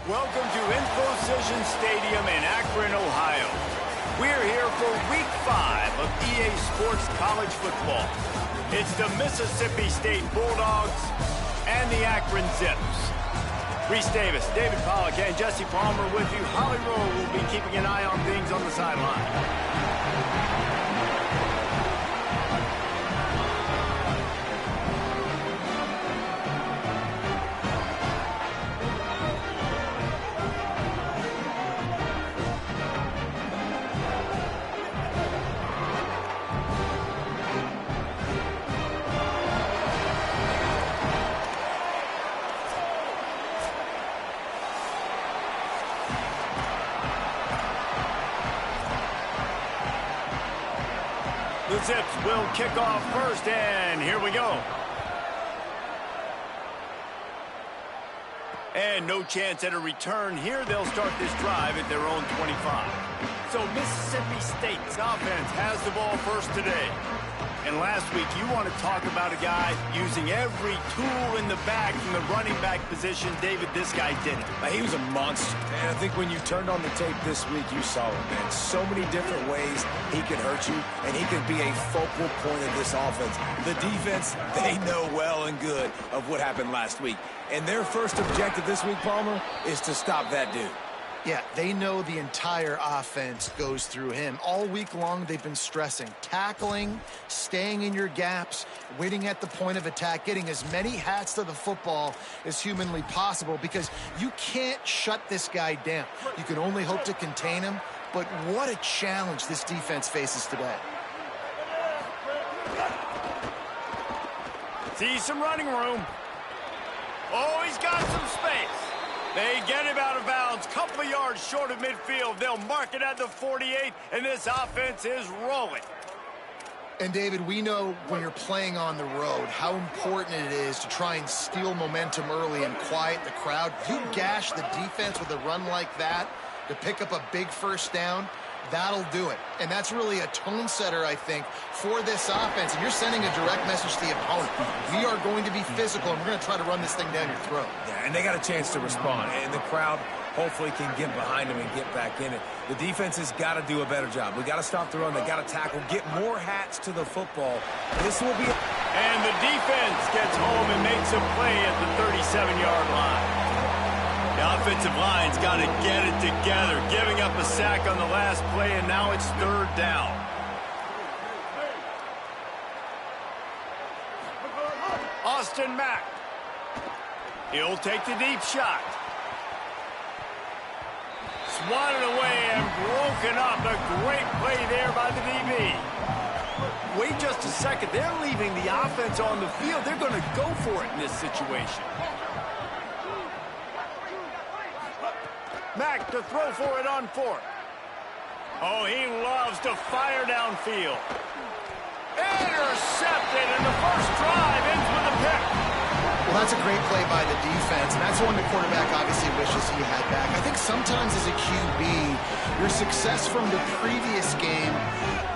Welcome to Infocision Stadium in Akron, Ohio. We're here for Week 5 of EA Sports College Football. It's the Mississippi State Bulldogs and the Akron Zips. Reese Davis, David Pollack, and Jesse Palmer with you. Holly Rowe will be keeping an eye on things on the sideline. The Zips will kick off first, and here we go. And no chance at a return here. They'll start this drive at their own 25. So Mississippi State's offense has the ball first today. And last week, you want to talk about a guy using every tool in the bag from the running back position. David, this guy did it. He was a monster. And I think when you turned on the tape this week, you saw it, man. So many different ways he can hurt you, and he can be a focal point of this offense. The defense, they know well and good of what happened last week. And their first objective this week, Palmer, is to stop that dude. Yeah, they know the entire offense goes through him. All week long, they've been stressing. Tackling, staying in your gaps, waiting at the point of attack, getting as many hats to the football as humanly possible because you can't shut this guy down. You can only hope to contain him, but what a challenge this defense faces today. See some running room. Oh, he's got some space. They get him out of bounds, couple of yards short of midfield. They'll mark it at the 48, and this offense is rolling. And, David, we know when you're playing on the road how important it is to try and steal momentum early and quiet the crowd. You gash the defense with a run like that to pick up a big first down, that'll do it. And that's really a tone setter, I think, for this offense. And you're sending a direct message to the opponent. We are going to be physical, and we're going to try to run this thing down your throat. Yeah, and they got a chance to respond. And the crowd hopefully can get behind them and get back in it. The defense has got to do a better job. We got to stop the run. They got to tackle, get more hats to the football. This will be... And the defense gets home and makes a play at the 37-yard line. The offensive line's got to get it together, giving up a sack on the last play, and now it's third down. Austin Mack. He'll take the deep shot. Swatted away and broken up. A great play there by the DB. Wait just a second. They're leaving the offense on the field. They're going to go for it in this situation. Mack to throw for it on fourth. Oh, he loves to fire downfield. Intercepted, and the first drive ends with a pick. Well, that's a great play by the defense, and that's one the quarterback obviously wishes he had back. I think sometimes as a QB, your success from the previous game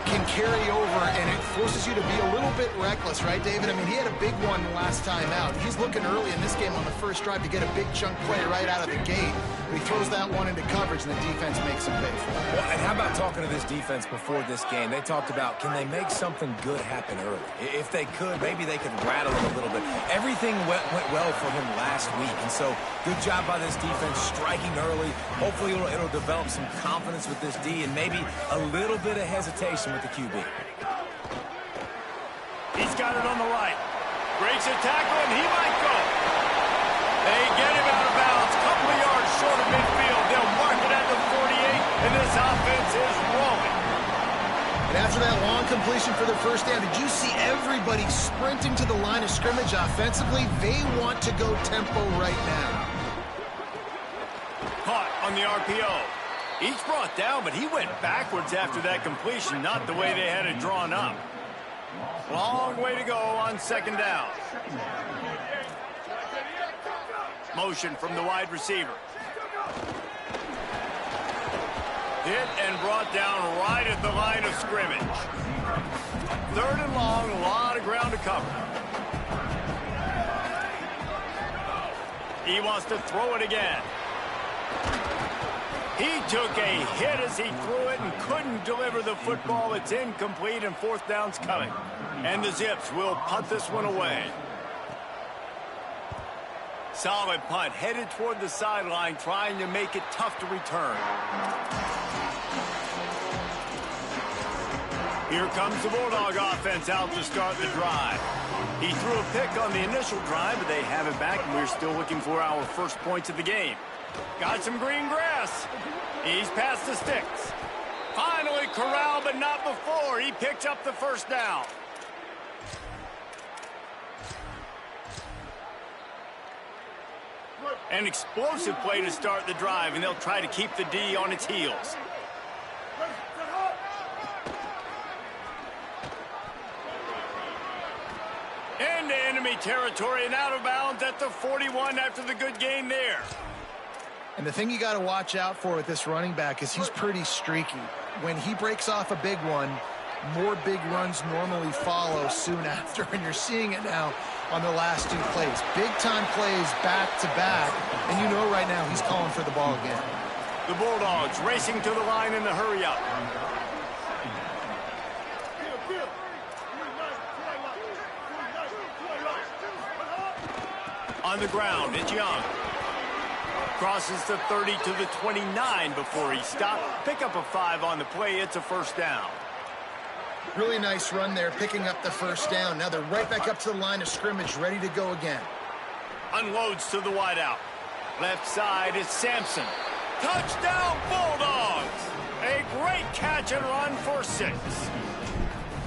can carry over, and it forces you to be a little bit reckless, right, David? I mean, he had a big one last time out. He's looking early in this game on the first drive to get a big chunk play right out of the gate. But he throws that one into coverage, and the defense makes him pay for it. Well, and how about talking to this defense before this game? They talked about, can they make something good happen early? If they could, maybe they could rattle him a little bit. Everything went well for him last week, and so good job by this defense striking early. Hopefully it'll develop some confidence with this D and maybe a little bit of hesitation with the QB. He's got it on the right. Breaks a tackle, and he might go. They get him out of bounds. Couple of yards short of midfield. They'll mark it at the 48, and this offense is rolling. And after that long completion for the first down, did you see everybody sprinting to the line of scrimmage offensively? They want to go tempo right now. Caught on the RPO. Each brought down, but he went backwards after that completion, not the way they had it drawn up. Long way to go on second down. Motion from the wide receiver. Hit and brought down right at the line of scrimmage. Third and long, a lot of ground to cover. He wants to throw it again. He took a hit as he threw it and couldn't deliver the football. It's incomplete and fourth down's coming. And the Zips will punt this one away. Solid punt, headed toward the sideline, trying to make it tough to return. Here comes the Bulldog offense out to start the drive. He threw a pick on the initial drive, but they have it back, and we're still looking for our first points of the game. Got some green grass. He's past the sticks. Finally corralled, but not before. He picks up the first down. An explosive play to start the drive, and they'll try to keep the D on its heels. Into enemy territory and out of bounds at the 41 after the good gain there. And the thing you got to watch out for with this running back is he's pretty streaky. When he breaks off a big one, more big runs normally follow soon after, and you're seeing it now on the last two plays. Big-time plays back-to-back, and you know right now he's calling for the ball again. The Bulldogs racing to the line in the hurry-up. On the ground, it's Young. Crosses the 30 to the 29 before he stopped. Pick up a 5 on the play. It's a first down. Really nice run there, picking up the first down. Now they're right back up to the line of scrimmage, ready to go again. Unloads to the wideout. Left side is Sampson. Touchdown, Bulldogs! A great catch and run for 6.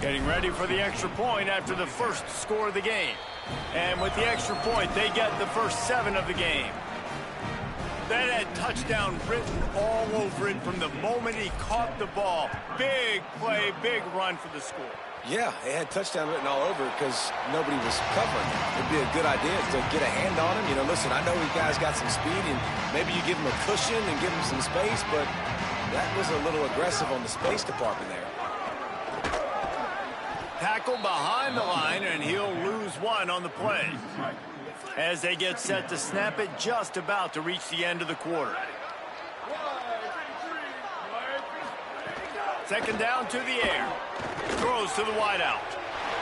Getting ready for the extra point after the first score of the game. And with the extra point, they get the first 7 of the game. That had touchdown written all over it from the moment he caught the ball. Big play, big run for the score. Yeah, it had touchdown written all over because nobody was covering him. It'd be a good idea to get a hand on him. You know, listen, I know you guys got some speed, and maybe you give him a cushion and give him some space, but that was a little aggressive on the space department there. Tackle behind the line, and he'll lose 1 on the play. As they get set to snap it, just about to reach the end of the quarter. Second down to the air. Throws to the wideout.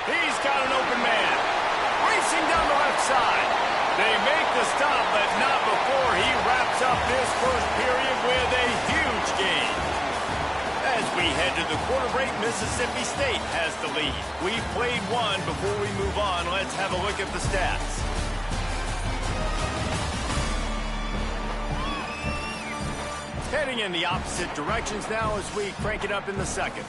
He's got an open man. Racing down the left side. They make the stop, but not before he wraps up this first period with a huge gain. As we head to the quarter break, Mississippi State has the lead. We've played 1 before we move on. Let's have a look at the stats. Heading in the opposite directions now as we crank it up in the second.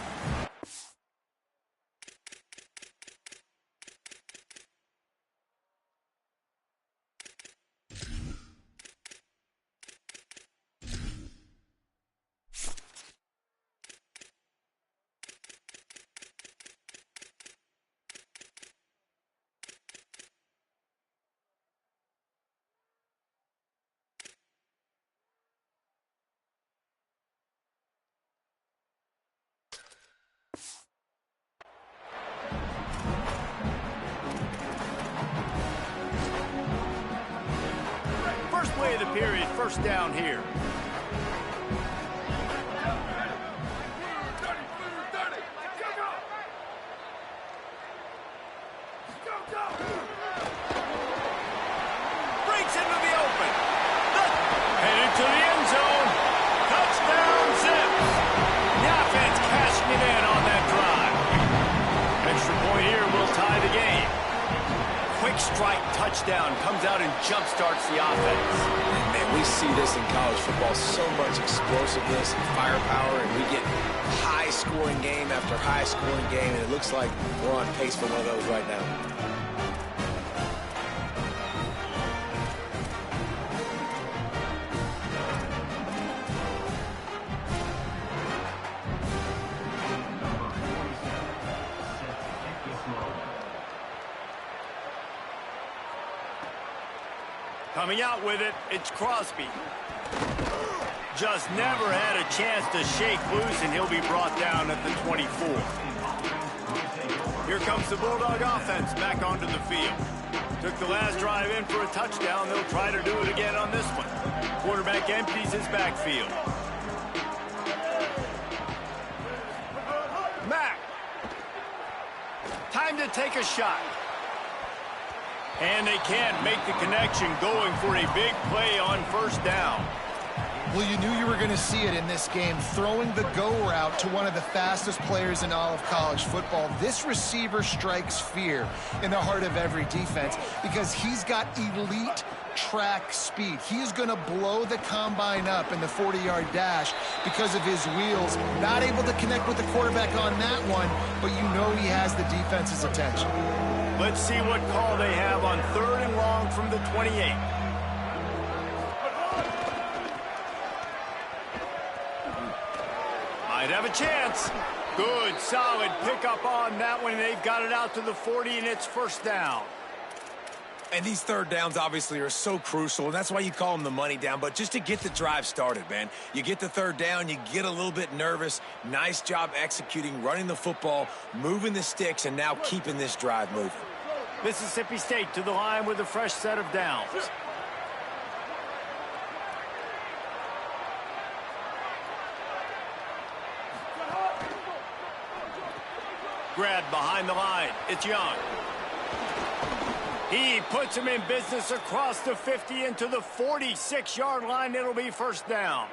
Play of the period, first down here. Breaks into the open. Headed to the end zone. Touchdown, Zips. The offense cashing it in on that drive. Extra point here will tie the game. Quick strike touchdown comes out and jump-starts the offense. Man, we see this in college football, so much explosiveness and firepower, and we get high-scoring game after high-scoring game, and it looks like we're on pace for one of those right now. Coming out with it, it's Crosby. Just never had a chance to shake loose, and he'll be brought down at the 24. Here comes the Bulldog offense back onto the field. Took the last drive in for a touchdown. They'll try to do it again on this one. Quarterback empties his backfield. take a shot. And they can't make the connection, going for a big play on first down. Well, you knew you were going to see it in this game, throwing the go route to one of the fastest players in all of college football. This receiver strikes fear in the heart of every defense because he's got elite track speed. He's going to blow the combine up in the 40-yard dash because of his wheels. Not able to connect with the quarterback on that one, but you know he has the defense's attention. Let's see what call they have on 3rd and long from the 28. Might have a chance. Good, solid pickup on that one. They've got it out to the 40, and it's first down. And these third downs obviously are so crucial, and that's why you call them the money down. But just to get the drive started, man, you get the third down, you get a little bit nervous. Nice job executing, running the football, moving the sticks, and now keeping this drive moving. Mississippi State to the line with a fresh set of downs. Grab behind the line. It's Young. He puts him in business across the 50 into the 46-yard line. It'll be first down.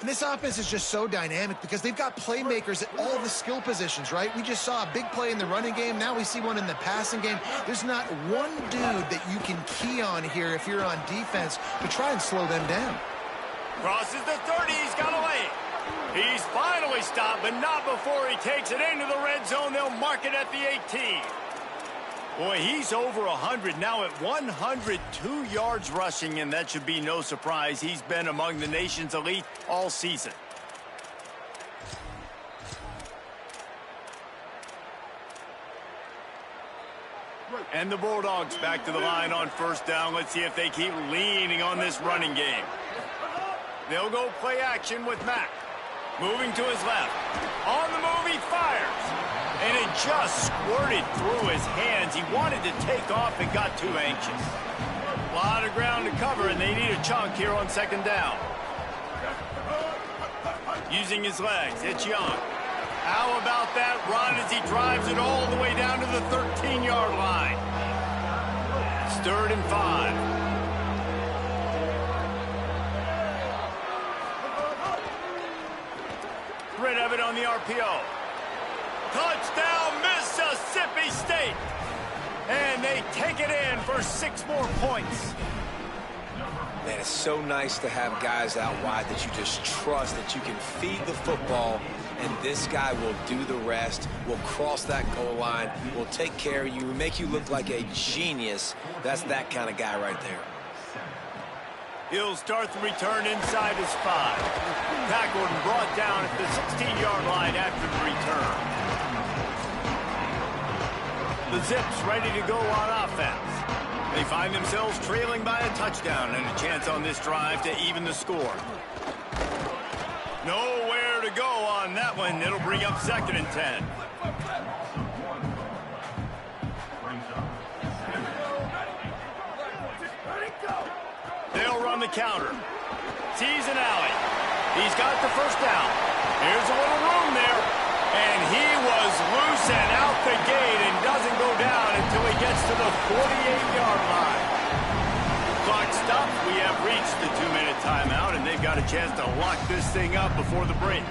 And this offense is just so dynamic because they've got playmakers at all the skill positions, right? We just saw a big play in the running game. Now we see one in the passing game. There's not one dude that you can key on here if you're on defense to try and slow them down. Crosses the 30. He's got a lane. He's finally stopped, but not before he takes it into the red zone. They'll mark it at the 18. Boy, he's over 100 now at 102 yards rushing, and that should be no surprise. He's been among the nation's elite all season. And the Bulldogs back to the line on first down. Let's see if they keep leaning on this running game. They'll go play action with Mack. Moving to his left. On the move, he fires. And it just squirted through his hands. He wanted to take off and got too anxious. A lot of ground to cover, and they need a chunk here on second down. Using his legs, it's Young. How about that run as he drives it all the way down to the 13-yard line? It's 3rd and 5. Rid of it on the RPO. Touchdown, Mississippi State. And they take it in for 6 more points. Man, it's so nice to have guys out wide that you just trust that you can feed the football, and this guy will do the rest, will cross that goal line, will take care of you, make you look like a genius. That's that kind of guy right there. He'll start the return inside his 5. Tackled and brought down at the 16-yard line after the return. The Zips ready to go on offense. They find themselves trailing by a touchdown and a chance on this drive to even the score. Nowhere to go on that one. It'll bring up 2nd and 10. They'll run the counter. Sees an alley. He's got the first down. There's a little room there. And he was loose and out the gate and doesn't go down until he gets to the 48-yard line. Clock stops. We have reached the 2-minute timeout, and they've got a chance to lock this thing up before the break.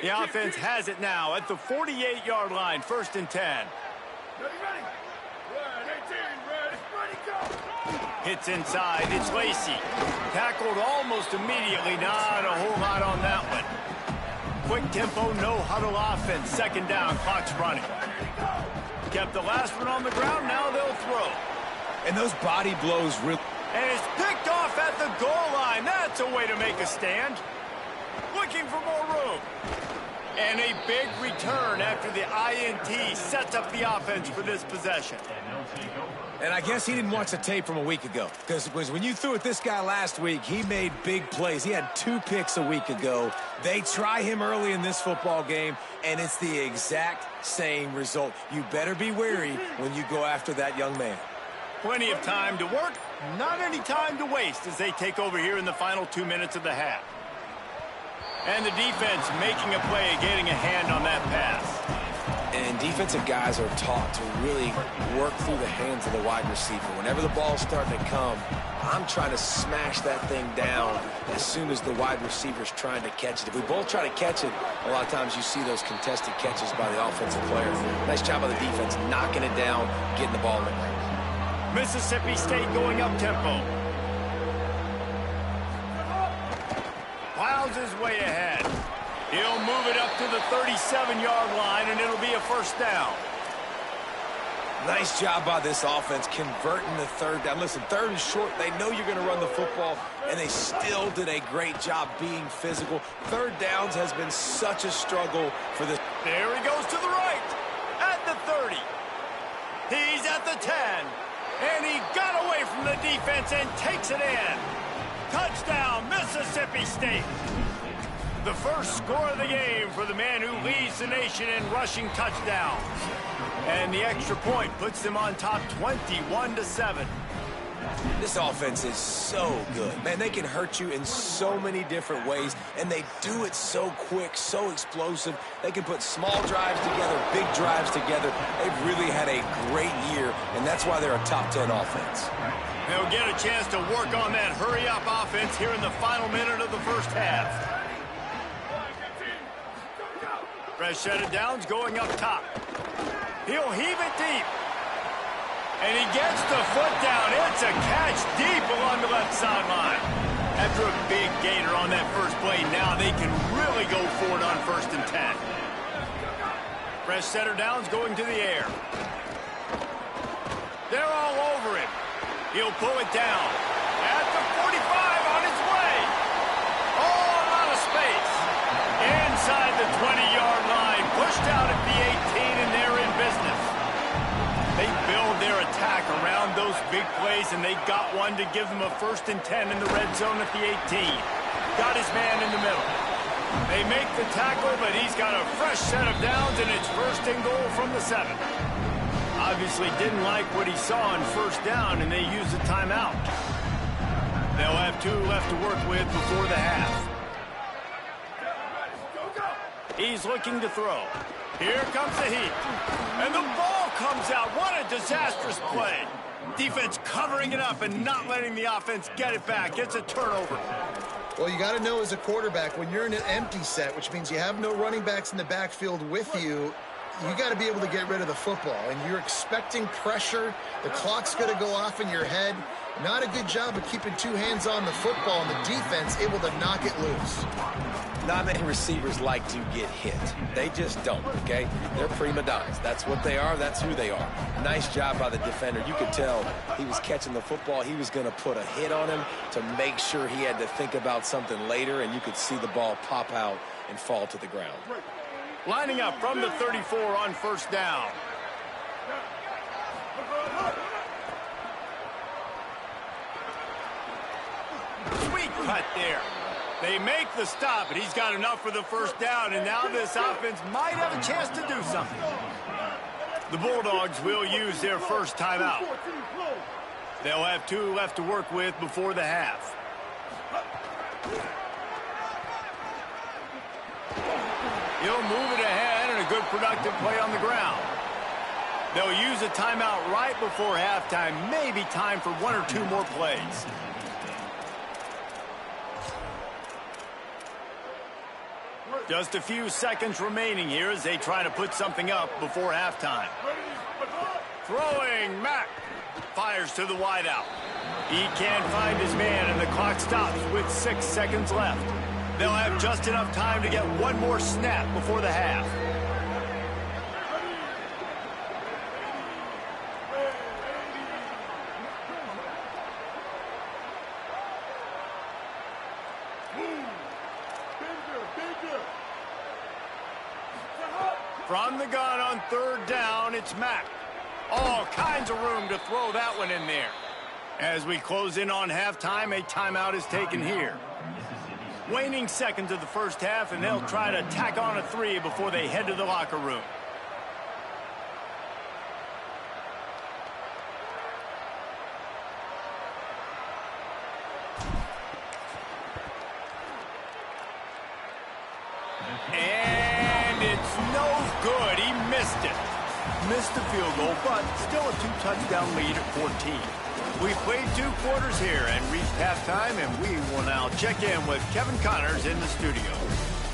The offense has it now at the 48-yard line, 1st and 10. Hits inside, it's Lacey. Tackled almost immediately, not a whole lot on that one. Quick tempo, no huddle offense, 2nd down, clock's running. Kept the last one on the ground, now they'll throw. And those body blows really... And it's picked off at the goal line. That's a way to make a stand. Looking for more room. And a big return after the INT sets up the offense for this possession. And I guess he didn't watch the tape from a week ago, because when you threw at this guy last week, he made big plays. He had 2 picks a week ago. They try him early in this football game, and it's the exact same result. You better be wary when you go after that young man. Plenty of time to work, not any time to waste as they take over here in the final 2 minutes of the half. And the defense making a play, getting a hand on that pass. And defensive guys are taught to really work through the hands of the wide receiver. Whenever the ball's starting to come, I'm trying to smash that thing down as soon as the wide receiver's trying to catch it. If we both try to catch it, a lot of times you see those contested catches by the offensive player. Nice job by the defense, knocking it down, getting the ball in the ground. Mississippi State going up tempo. Plows his way ahead. He'll move it up to the 37-yard line, and it'll be a first down. Nice job by this offense converting the third down. Listen, third and short, they know you're going to run the football, and they still did a great job being physical. Third downs has been such a struggle for this. There he goes to the right at the 30. He's at the 10, and he got away from the defense and takes it in. Touchdown, Mississippi State. The first score of the game for the man who leads the nation in rushing touchdowns. And the extra point puts them on top 21-7. This offense is so good. Man, they can hurt you in so many different ways, and they do it so quick, so explosive. They can put small drives together, big drives together. They've really had a great year, and that's why they're a top 10 offense. They'll get a chance to work on that hurry-up offense here in the final minute of the first half. Fresh set of downs going up top. He'll heave it deep. And he gets the foot down. It's a catch deep along the left sideline. After a big gainer on that first play, now they can really go for it on 1st and 10. Fresh set of downs going to the air. They're all over him. He'll pull it down. At the 45 on his way. Oh, a lot of space. Inside the 20-yard line. Pushed out at the 18, and they're in business. They build their attack around those big plays, and they got one to give them a 1st and 10 in the red zone at the 18. Got his man in the middle. They make the tackle, but he's got a fresh set of downs, and it's 1st and goal from the 7. Obviously didn't like what he saw on 1st down, and they used a timeout. They'll have 2 left to work with before the half. He's looking to throw. Here comes the heat. And the ball comes out. What a disastrous play. Defense covering it up and not letting the offense get it back. It's a turnover. Well, you got to know as a quarterback, when you're in an empty set, which means you have no running backs in the backfield with you, you got to be able to get rid of the football. And you're expecting pressure. The clock's going to go off in your head. Not a good job of keeping 2 hands on the football, and the defense able to knock it loose. Not many receivers like to get hit. They just don't, okay? They're prima donnas. That's what they are. That's who they are. Nice job by the defender. You could tell he was catching the football. He was going to put a hit on him to make sure he had to think about something later, and you could see the ball pop out and fall to the ground. Lining up from the 34 on 1st down. Sweet cut there. They make the stop, but he's got enough for the 1st down, and now this offense might have a chance to do something. The Bulldogs will use their 1st timeout. They'll have 2 left to work with before the half. He'll move it ahead, and a good productive play on the ground. They'll use a timeout right before halftime, maybe time for 1 or 2 more plays. Just a few seconds remaining here as they try to put something up before halftime. Throwing, Mack fires to the wideout. He can't find his man, and the clock stops with 6 seconds left. They'll have just enough time to get 1 more snap before the half. From the gun on 3rd down, it's Mack. All kinds of room to throw that one in there. As we close in on halftime, a timeout is taken here. Waning seconds of the 1st half, and they'll try to tack on a 3 before they head to the locker room. the field goal, but still a 2-touchdown lead at 14. We played 2 quarters here and reached halftime, and we will now check in with Kevin Connors in the studio.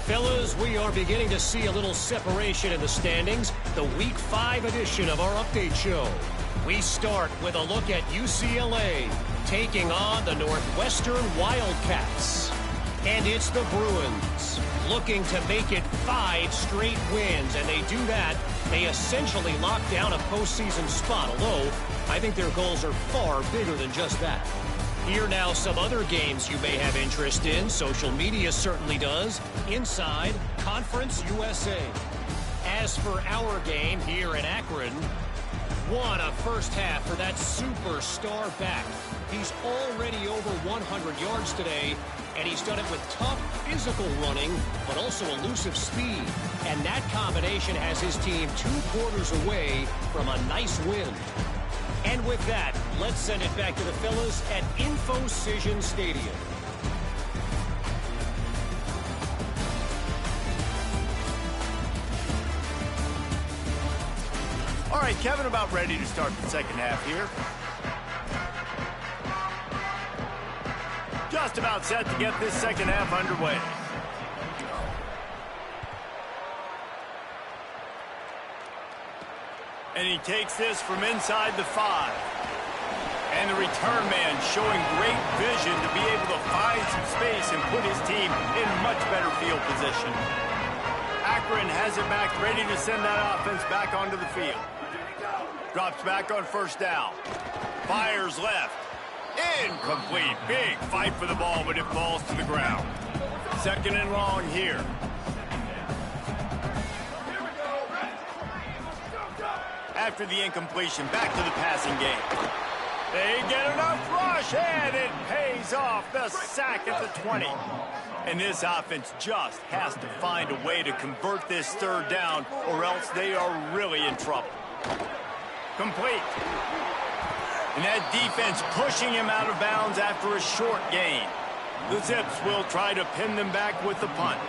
Fellas, we are beginning to see a little separation in the standings. The Week 5 edition of our update show. We start with a look at UCLA taking on the Northwestern Wildcats. And it's the Bruins looking to make it 5 straight wins. And they do that. They essentially lock down a postseason spot, although I think their goals are far bigger than just that. Here now some other games you may have interest in. Social media certainly does. Inside Conference USA. As for our game here in Akron, what a first half for that superstar back. He's already over 100 yards today, and he's done it with tough physical running, but also elusive speed. And that combination has his team 2 quarters away from a nice win. And with that, let's send it back to the fellas at InfoCision Stadium. All right, Kevin, about ready to start the second half here. Just about set to get this second half underway. And he takes this from inside the 5. And the return man showing great vision to be able to find some space and put his team in much better field position. Akron has it back, ready to send that offense back onto the field. Drops back on first down. Fires left. Incomplete. Big fight for the ball, but it falls to the ground. Second and long here. After the incompletion, back to the passing game. They get enough rush, and it pays off. The sack at the 20. And this offense just has to find a way to convert this third down, or else they are really in trouble. Complete. And that defense pushing him out of bounds after a short gain. The Zips will try to pin them back with the punt.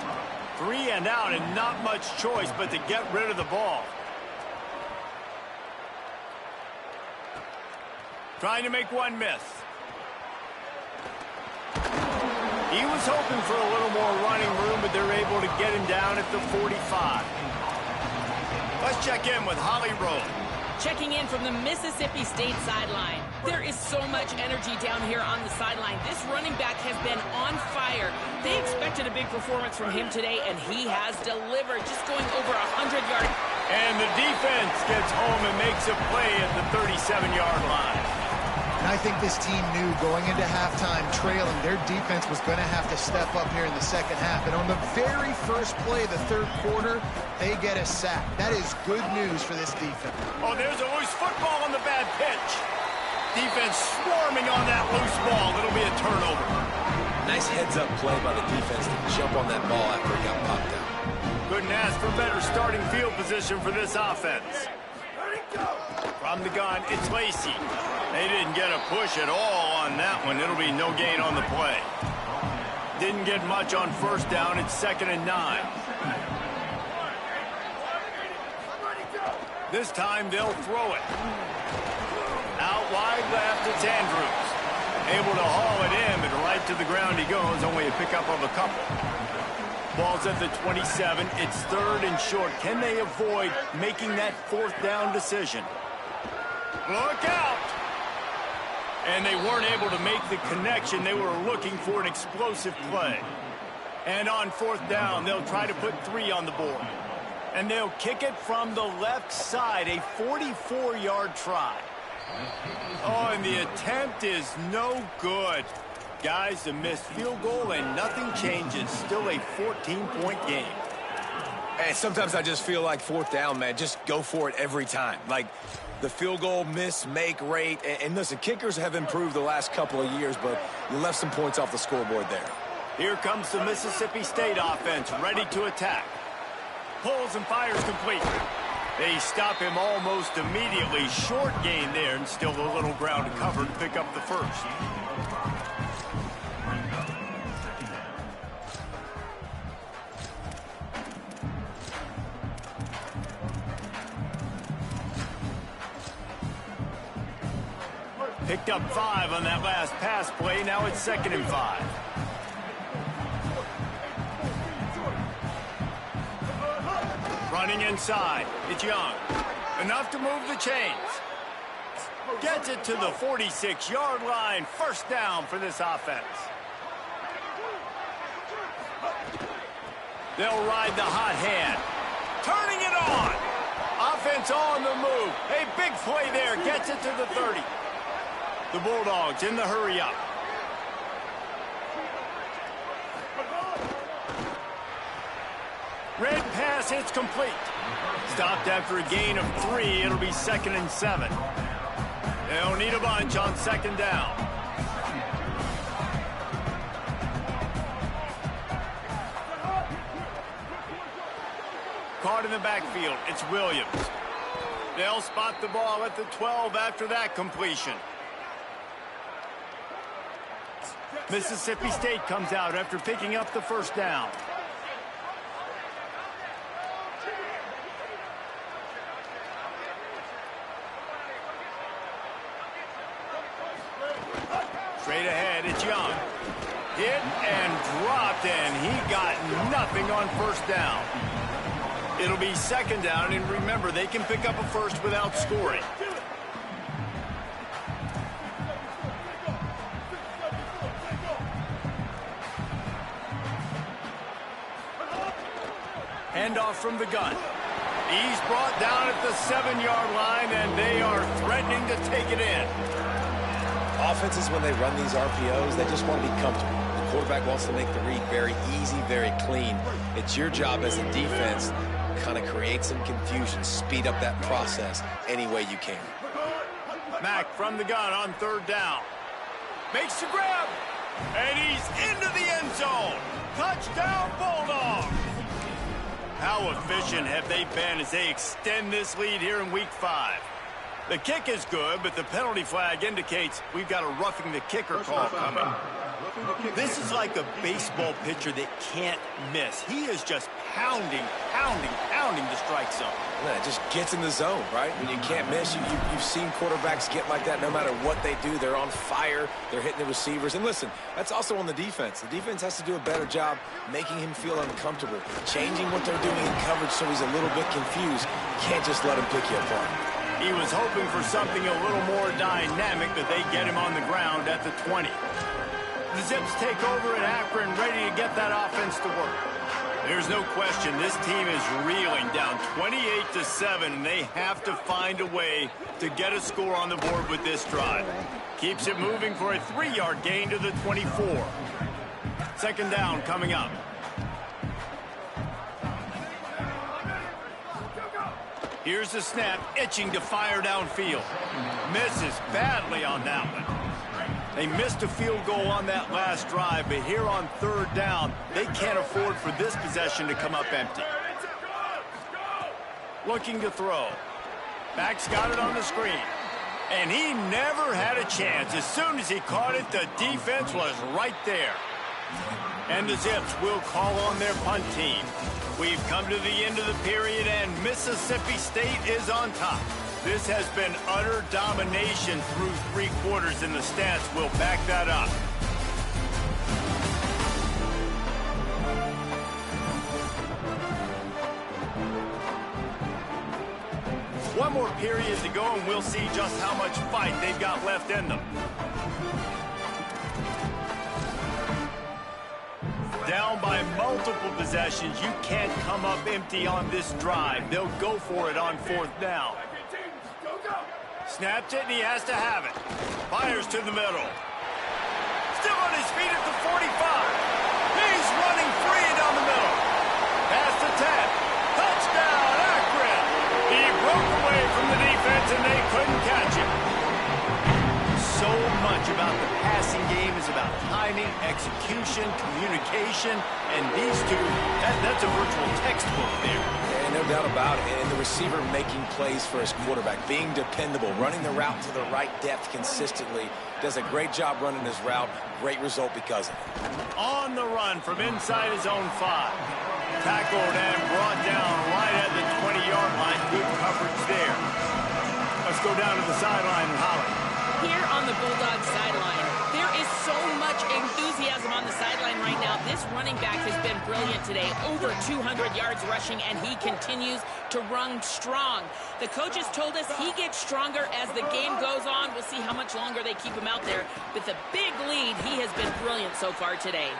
3 and out, and not much choice but to get rid of the ball. Trying to make one miss. He was hoping for a little more running room, but they're able to get him down at the 45. Let's check in with Holly Rowe. Checking in from the Mississippi State sideline. There is so much energy down here on the sideline. This running back has been on fire. They expected a big performance from him today, and he has delivered, just going over 100 yards. And the defense gets home and makes a play at the 37-yard line. And I think this team knew going into halftime trailing, their defense was going to have to step up here in the second half. And on the very first play of the third quarter, they get a sack. That is good news for this defense. Oh, there's a loose football on the bad pitch. Defense swarming on that loose ball. It'll be a turnover. Nice heads-up play by the defense to jump on that ball after it got popped out. Couldn't ask for better starting field position for this offense. From the gun, it's Lacey. They didn't get a push at all on that one. It'll be no gain on the play. Didn't get much on first down. It's 2nd and 9. This time they'll throw it. Out wide left, it's Andrews. Able to haul it in, but right to the ground he goes. Only a pickup of a couple. Ball's at the 27. It's 3rd and short. Can they avoid making that 4th down decision? Look out! And they weren't able to make the connection. They were looking for an explosive play. And on 4th down, they'll try to put 3 on the board. And they'll kick it from the left side, a 44-yard try. Oh, and the attempt is no good. Guys, a missed field goal and nothing changes. Still a 14-point game. And sometimes I just feel like 4th down, man. Just go for it every time. Like the field goal miss, make rate. And listen, kickers have improved the last couple of years, but you left some points off the scoreboard there. Here comes the Mississippi State offense, ready to attack. Pulls and fires complete. They stop him almost immediately. Short gain there, and still a little ground to cover to pick up the first. Picked up 5 on that last pass play. Now it's 2nd and 5. Running inside. It's Young. Enough to move the chains. Gets it to the 46-yard line. 1st down for this offense. They'll ride the hot hand. Turning it on. Offense on the move. A big play there. Gets it to the 30. The Bulldogs in the hurry up. Red pass hits complete. Stopped after a gain of 3. It'll be 2nd and 7. They'll need a bunch on 2nd down. Caught in the backfield. It's Williams. They'll spot the ball at the 12 after that completion. Mississippi State comes out after picking up the 1st down. Straight ahead, it's Young. Hit and dropped, and he got nothing on 1st down. It'll be 2nd down, and remember, they can pick up a 1st without scoring. Handoff from the gun. He's brought down at the 7-yard line, and they are threatening to take it in. Offenses, when they run these RPOs, they just want to be comfortable. The quarterback wants to make the read very easy, very clean. It's your job as a defense to kind of create some confusion, speed up that process any way you can. Mack from the gun on 3rd down. Makes the grab, and he's into the end zone. Touchdown, Bulldogs! How efficient have they been as they extend this lead here in Week 5? The kick is good, but the penalty flag indicates we've got a roughing the kicker call coming. This is like a baseball pitcher that can't miss. He is just pounding the strike zone. Yeah, it just gets in the zone, right? When you can't miss, you've seen quarterbacks get like that no matter what they do. They're on fire. They're hitting the receivers. And listen, that's also on the defense. The defense has to do a better job making him feel uncomfortable, changing what they're doing in coverage so he's a little bit confused. You can't just let him pick you apart. He was hoping for something a little more dynamic, but they get him on the ground at the 20. The Zips take over at Akron, ready to get that offense to work. There's no question this team is reeling, down 28-7, and they have to find a way to get a score on the board with this drive. Keeps it moving for a 3-yard gain to the 24. 2nd down coming up. Here's the snap, itching to fire downfield. Misses badly on that one. They missed a field goal on that last drive, but here on 3rd down, they can't afford for this possession to come up empty. Looking to throw. Mack's got it on the screen. And he never had a chance. As soon as he caught it, the defense was right there. And the Zips will call on their punt team. We've come to the end of the period, and Mississippi State is on top. This has been utter domination through 3 quarters, and the stats will back that up. One more period to go, and we'll see just how much fight they've got left in them. Down by multiple possessions, you can't come up empty on this drive. They'll go for it on 4th down. Snaps it, and he has to have it. Fires to the middle. Still on his feet at the 45. He's running free down the middle. Past the 10. Touchdown, Akron. He broke away from the defense, and they couldn't catch him. So much about the passing game is about timing, execution, communication, and these two, that's a virtual textbook there. Yeah, no doubt about it. And the receiver making plays for his quarterback, being dependable, running the route to the right depth consistently. Does a great job running his route. Great result because of it. On the run from inside his own 5. Tackled and brought down right at the 20-yard line. Good coverage there. Let's go down to the sideline and holler. Here on the Bulldogs sideline, there is so much enthusiasm on the sideline right now. This running back has been brilliant today. Over 200 yards rushing, and he continues to run strong. The coaches told us he gets stronger as the game goes on. We'll see how much longer they keep him out there. With a big lead, he has been brilliant so far today.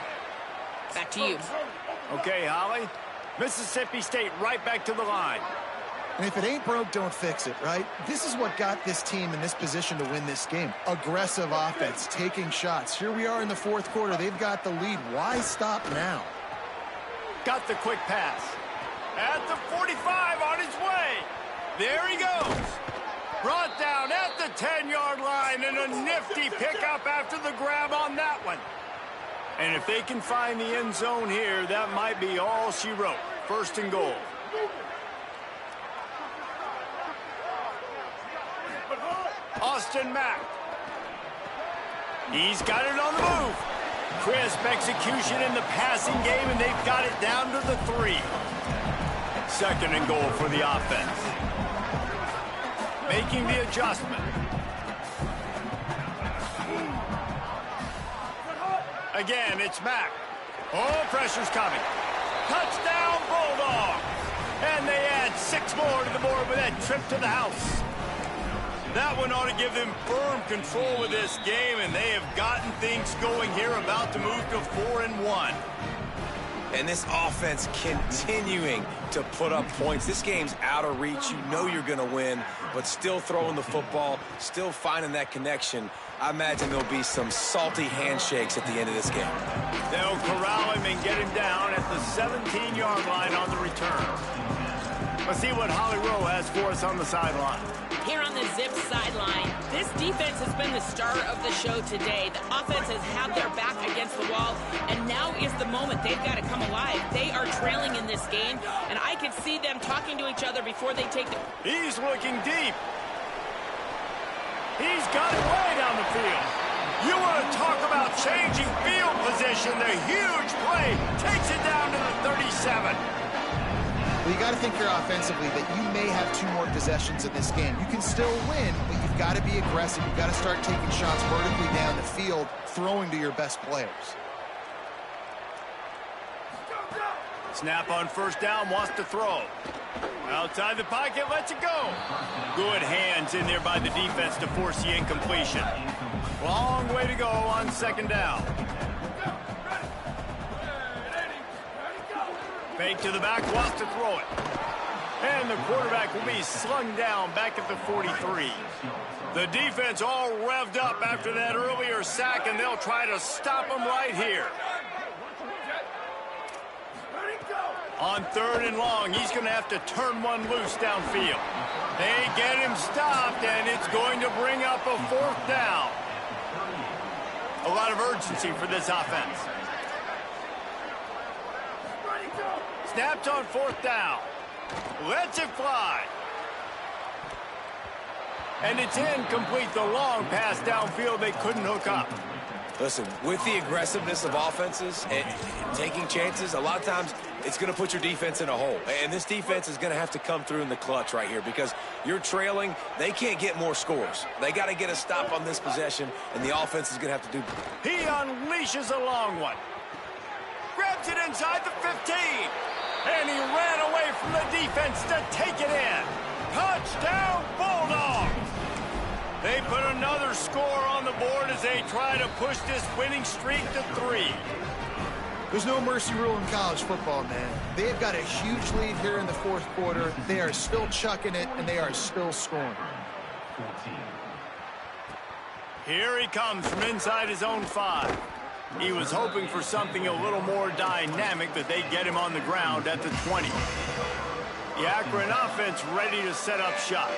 Back to you. Okay, Holly. Mississippi State right back to the line. And if it ain't broke, don't fix it, right? This is what got this team in this position to win this game. Aggressive offense, taking shots. Here we are in the fourth quarter. They've got the lead. Why stop now? Got the quick pass. At the 45 on his way. There he goes. Brought down at the 10-yard line, and a nifty pickup after the grab on that one. And if they can find the end zone here, that might be all she wrote. First and goal. Austin Mack. He's got it on the move. Crisp execution in the passing game, and they've got it down to the 3. Second and goal for the offense. Making the adjustment. Again, it's Mack. Oh, pressure's coming. Touchdown, Bulldog. And they add 6 more to the board with that trip to the house. That one ought to give them firm control of this game, and they have gotten things going here, about to move to 4-1. And this offense continuing to put up points. This game's out of reach. You know you're going to win, but still throwing the football, still finding that connection. I imagine there'll be some salty handshakes at the end of this game. They'll corral him and get him down at the 17-yard line on the return. Let's see what Holly Rowe has for us on the sideline. Here on the Zip sideline, this defense has been the star of the show today. The offense has had their back against the wall, and now is the moment they've got to come alive. They are trailing in this game, and I could see them talking to each other before they take the... He's looking deep. He's got it way down the field. You want to talk about changing field position. The huge play takes it down to the 37. Well, you got to think here offensively that you may have 2 more possessions in this game. You can still win, but you've got to be aggressive. You've got to start taking shots vertically down the field, throwing to your best players. Snap on first down, wants to throw. Outside the pocket, lets it go. Good hands in there by the defense to force the incompletion. Long way to go on second down. Fake to the back, wants to throw it. And the quarterback will be slung down back at the 43. The defense all revved up after that earlier sack, and they'll try to stop him right here. On third and long, he's going to have to turn one loose downfield. They get him stopped, and it's going to bring up a 4th down. A lot of urgency for this offense. Snapped on 4th down. Lets it fly. And it's incomplete. The long pass downfield they couldn't hook up. Listen, with the aggressiveness of offenses and taking chances, a lot of times it's going to put your defense in a hole. And this defense is going to have to come through in the clutch right here because you're trailing. They can't get more scores. They got to get a stop on this possession, and the offense is going to have to do. He unleashes a long one. Grabs it inside the 15. And he ran away from the defense to take it in. Touchdown, Bulldogs! They put another score on the board as they try to push this winning streak to 3. There's no mercy rule in college football, man. They've got a huge lead here in the fourth quarter. They are still chucking it, and they are still scoring. Here he comes from inside his own 5. He was hoping for something a little more dynamic, but they get him on the ground at the 20. The Akron offense ready to set up shop.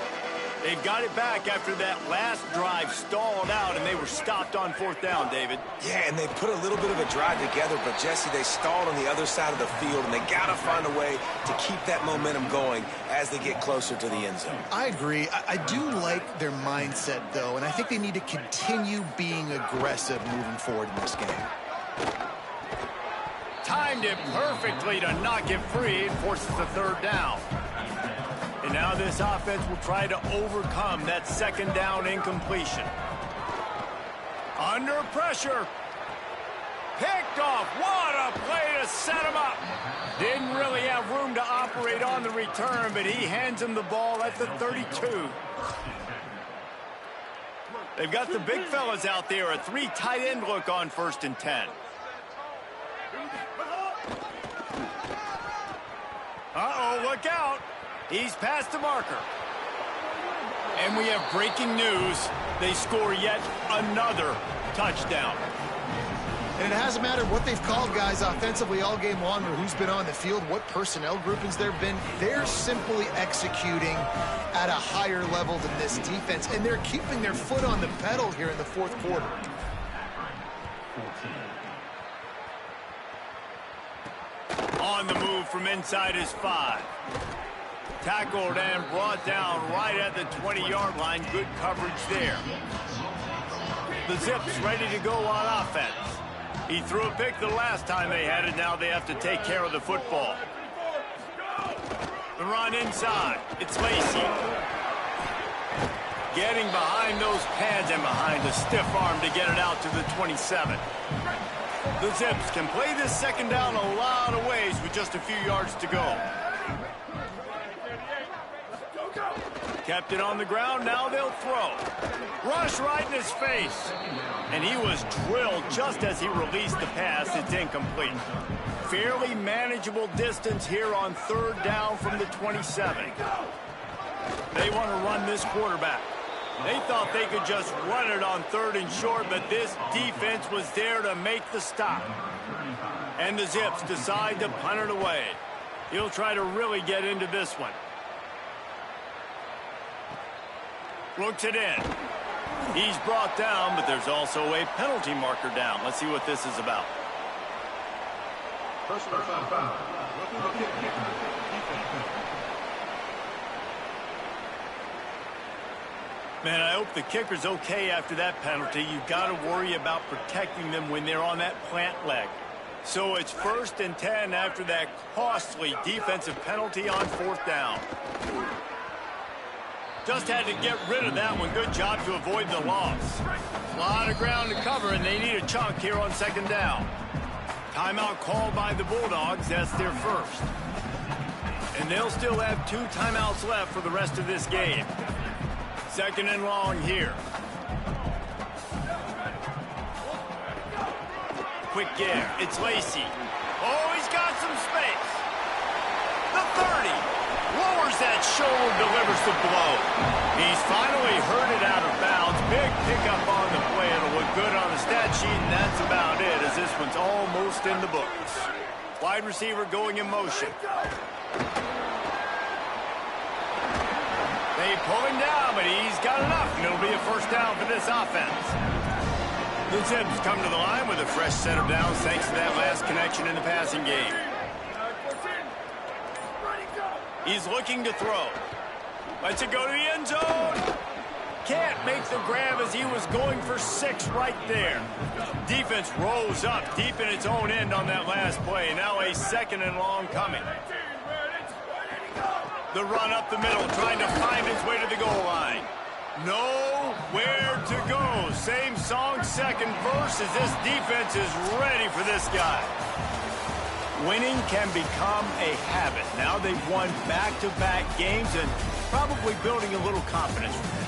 They've got it back after that last drive stalled out, and they were stopped on 4th down, David. Yeah, and they put a little bit of a drive together, but, Jesse, they stalled on the other side of the field, and they got to find a way to keep that momentum going as they get closer to the end zone. I agree. I do like their mindset, though, and I think they need to continue being aggressive moving forward in this game. Timed it perfectly to knock it free and forces the 3rd down. And now this offense will try to overcome that 2nd down incompletion. Under pressure. Picked off. What a play to set him up. Didn't really have room to operate on the return, but he hands him the ball at the 32. They've got the big fellas out there. A 3 tight end look on 1st and 10. Uh-oh, look out. He's past the marker. And we have breaking news. They score yet another touchdown. And it hasn't mattered what they've called, guys, offensively all game long, or who's been on the field, what personnel groupings there have been. They're simply executing at a higher level than this defense, and they're keeping their foot on the pedal here in the 4th quarter. On the move from inside his 5. Tackled and brought down right at the 20-yard line. Good coverage there. The Zips ready to go on offense. He threw a pick the last time they had it. Now they have to take care of the football. The run inside. It's Lacey. Getting behind those pads and behind a stiff arm to get it out to the 27. The Zips can play this 2nd down a lot of ways with just a few yards to go. Kept it on the ground, now they'll throw. Rush right in his face. And he was drilled just as he released the pass. It's incomplete. Fairly manageable distance here on 3rd down from the 27. They want to run this quarterback. They thought they could just run it on 3rd and short, but this defense was there to make the stop. And the Zips decide to punt it away. He'll try to really get into this one. Looks it in. He's brought down, but there's also a penalty marker down. Let's see what this is about. Personal foul. Man, I hope the kicker's okay after that penalty. You've got to worry about protecting them when they're on that plant leg. So it's 1st and 10 after that costly defensive penalty on 4th down. Just had to get rid of that one. Good job to avoid the loss. A lot of ground to cover, and they need a chunk here on 2nd down. Timeout called by the Bulldogs. That's their 1st. And they'll still have 2 timeouts left for the rest of this game. 2nd and long here. Quick give. It's Lacey. Oh, he's got some space. The 30. Lowers that shoulder, delivers the blow. He's finally heard it out of bounds. Big pickup on the play. It'll look good on the stat sheet, and that's about it, as this one's almost in the books. Wide receiver going in motion. They pull him down, but he's got enough, and it'll be a 1st down for this offense. The Zips come to the line with a fresh set of downs thanks to that last connection in the passing game. He's looking to throw. Lets it go to the end zone. Can't make the grab as he was going for 6 right there. Defense rose up deep in its own end on that last play. Now a 2nd and long coming. The run up the middle, trying to find his way to the goal line. Nowhere to go. Same song, 2nd verse, as this defense is ready for this guy. Winning can become a habit. Now they've won back-to-back games and probably building a little confidence from it.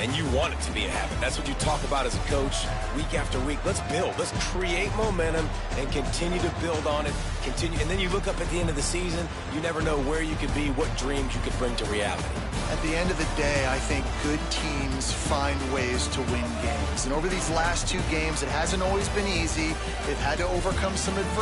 And you want it to be a habit. That's what you talk about as a coach week after week. Let's build. Let's create momentum and continue to build on it. Continue, and then you look up at the end of the season, you never know where you could be, what dreams you could bring to reality. At the end of the day, I think good teams find ways to win games. And over these last 2 games, it hasn't always been easy. They've had to overcome some adversity.